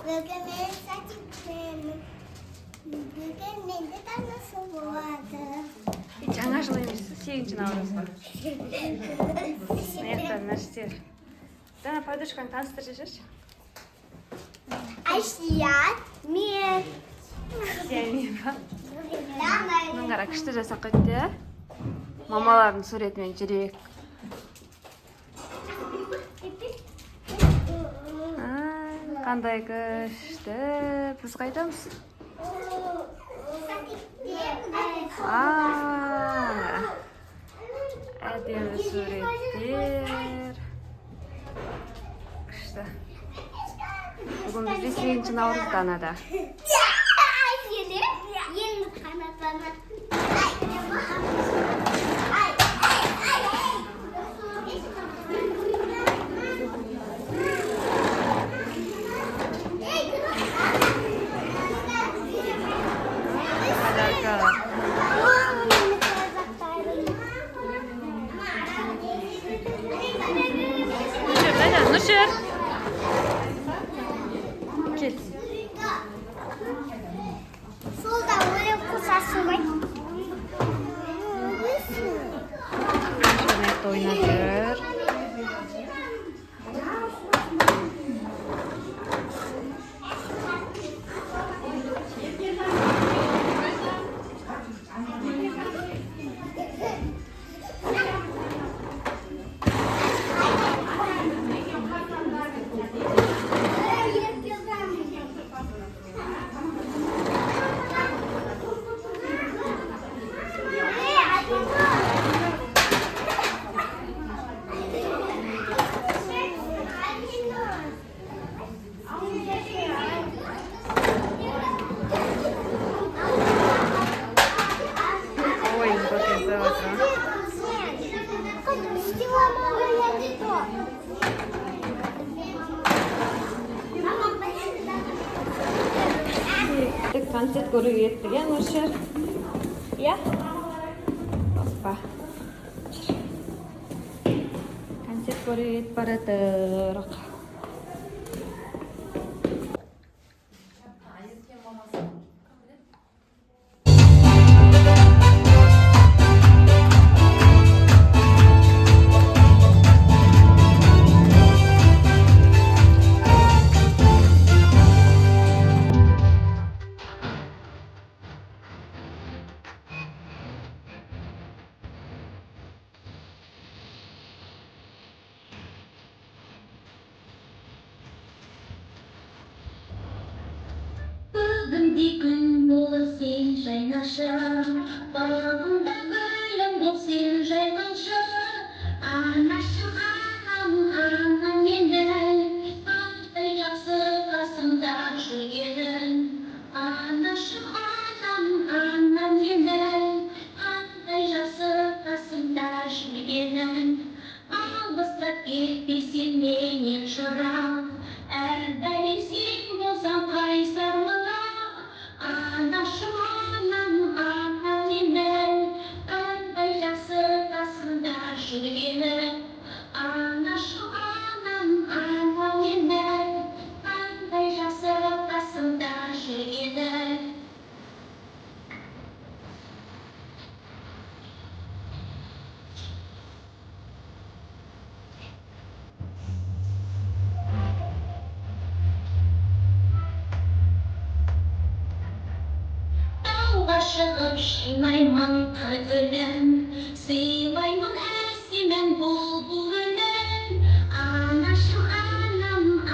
Bugün menде tanesi болады. жаңа жыл емес, 8 наурыз. Аяқтан нәрістер. Дана подружканы таныстырып жіберші. Айшия, мен. Сен ба? Мына қара күшті жасап қойды. Мамалардың суретімен жүрек. Қандай күшті. Біз қайдамыз? Әдемі суреттер. Күшті. Бүгін бізде 8 наурыз Данада. Нұршер. Кел. Солда өліп қосасың бай. Шанетті ойнап жүр. Концерт көруге кеттік, Нұршер? Иә? Опа. Концерт көруге кетіп баратырық. Бүгінде күн болып сен жайнашы, бағымда гүлім боп сен жайғаншы. Анашым, анам енді, қандай жақсы қасымда жүргенің. Анашым, анам енді, қандай жақсы қасымда жүргенің. Алыстап кетпесең менен жырақ, әрдайым сен болсаң қайсарлыға. Анашым, анам енді, қандай жақсы қасымда жүргенің. Анашым, анам енді, қандай жақсы қасымда жүргенің. Тауға шығып жинаймын гүлін, сыйлаймын әсемін бұлбұл үнін. Анашым,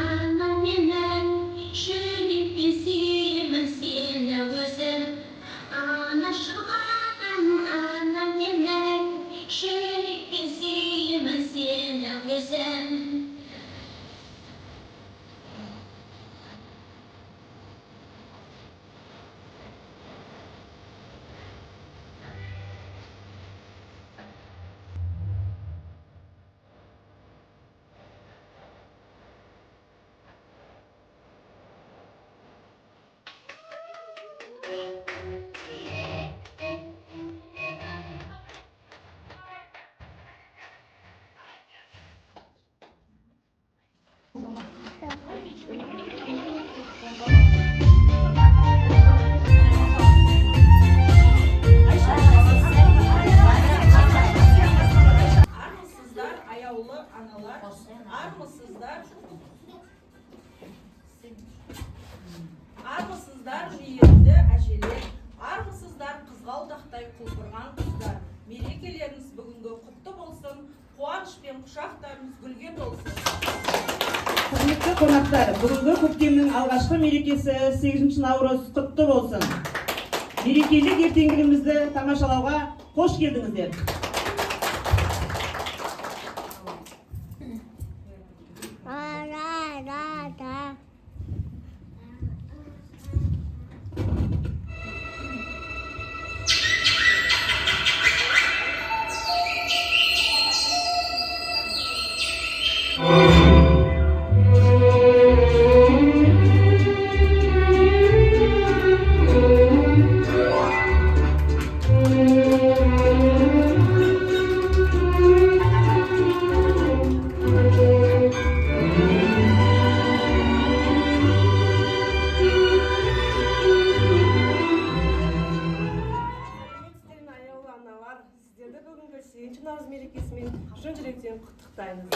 анам менің, жүрекпен сүйемін сені өзім. Анашым, анам менің, жүрекпен сүйемін сені өзім. Құрметті қонақтар, бүгінгі көктемнің алғашқы мерекесі 8 наурыз құтты болсын. Мерекелік ертеңгілігімізді тамашалауға қош келдіңіздер. Сіздерді бүгінгі 8 наурыз мерекесімен шын жүректен құттықтаймыз.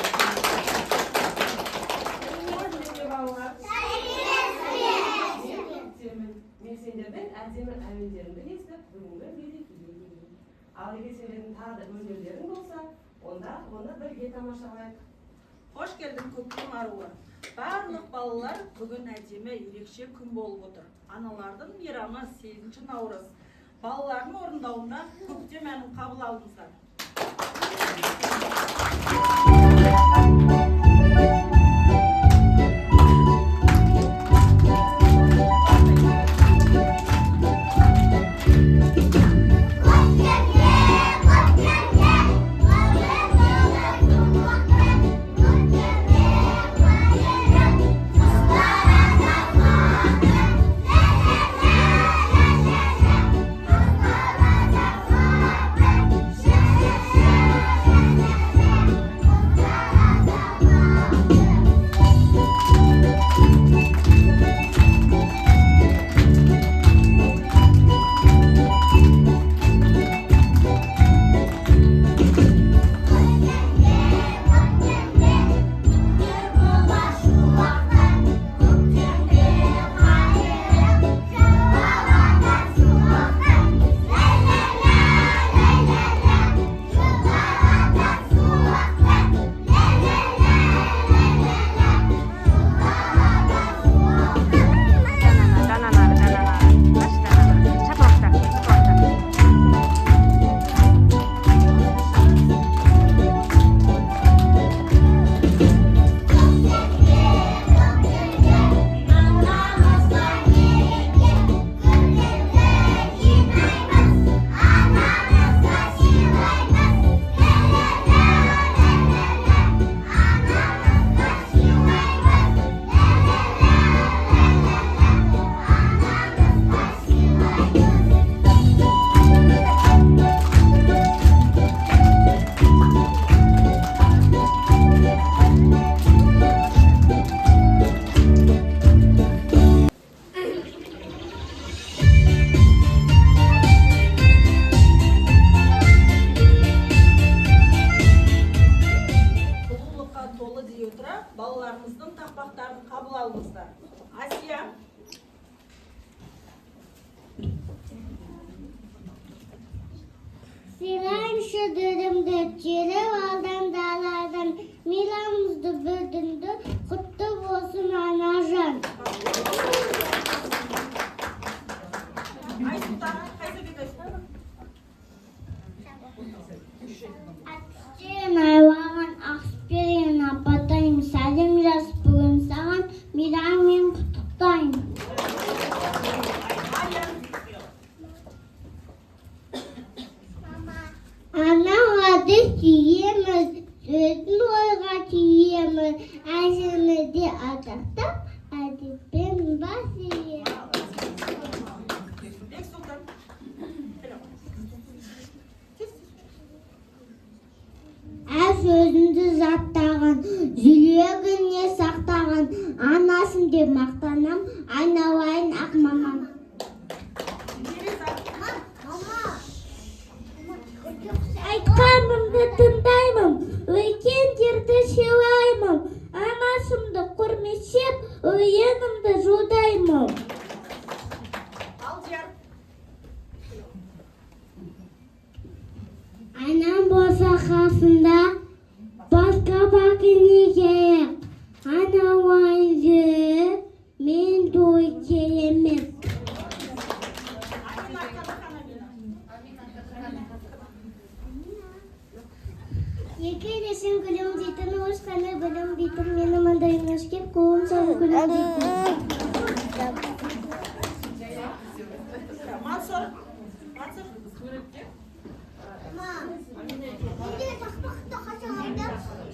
Мен сендердің әдемі әуендеріңді естіп, бүгінгі мерекеге келдім. Ал егер сендердің тағы да өнерлерің болса, онда оны бірге тамашалайық. Қош келдің көктем аруы. Барлық балалар бүгін әдемі ерекше күн болып отыр. Аналардың мейрамы 8 наурыз. Балалардың орындауында көктем әнін қабыл алыңыздар. Балаларымыздың тақпақтарын қабыл алыңыздар. Асия. Сыйлайым шүдірімді, жеріп алдан даладан, мейрамымызды бүлдінді, құтты болсын анажан. Айсұлтан, қайсы кетесің? Әттен айваған ақсперен апатайым, сәлем жас бүгін саған, мейраммен құттықтайым. Аналарды сүйеміз, сөзін ойға түйеміз, әжімізді ардақтап, әдеппен бас иеміз. Сөзіңді заттаған, жүрегіне сақтаған, анасым деп мақтанам, айналайын ақ мамам. Айтқанымды тыңдаймын, үлкендерді сыйлаймын, анасымды құрметтеп, ойынымды жолдаймын. Анам болса қасында, басқа бақы не керек? Анау соң күлімдейді. Мансұр.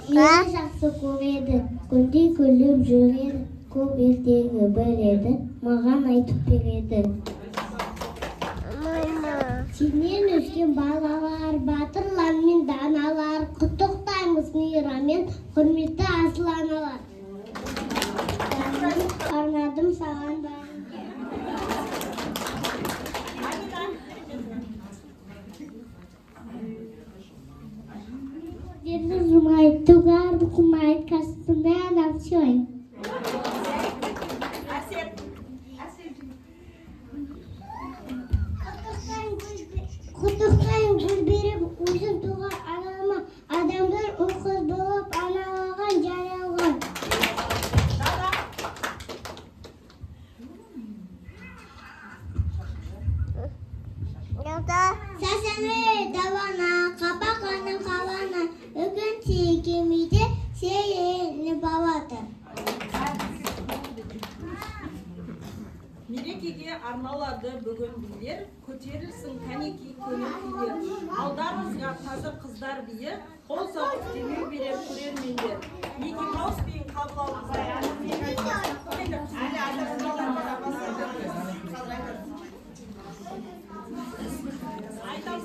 Мені жақсы көреді, күнде күліп жүреді, көп ертегі біледі, маған айтып береді. Сенен өскен балалар, батырлар мен даналар, құттықтаймыз мейраммен, құрметті асыл аналар. Арнадым саған бәрін. Деді зумай, тугар, букумай, кастумен, навчой. Құттықтайын гүл беріп, өзін туған анама, адамдар ұқыз болып аналаған жаралған. Сәсәне давана, қапақаның қавана, үгін текемейде сейені баватыр. Мерекеге арналады бүгін билер, көтерілсін кәнеки көңіл күйлер. Алдарыңызға тазы қыздар биі, қол соғып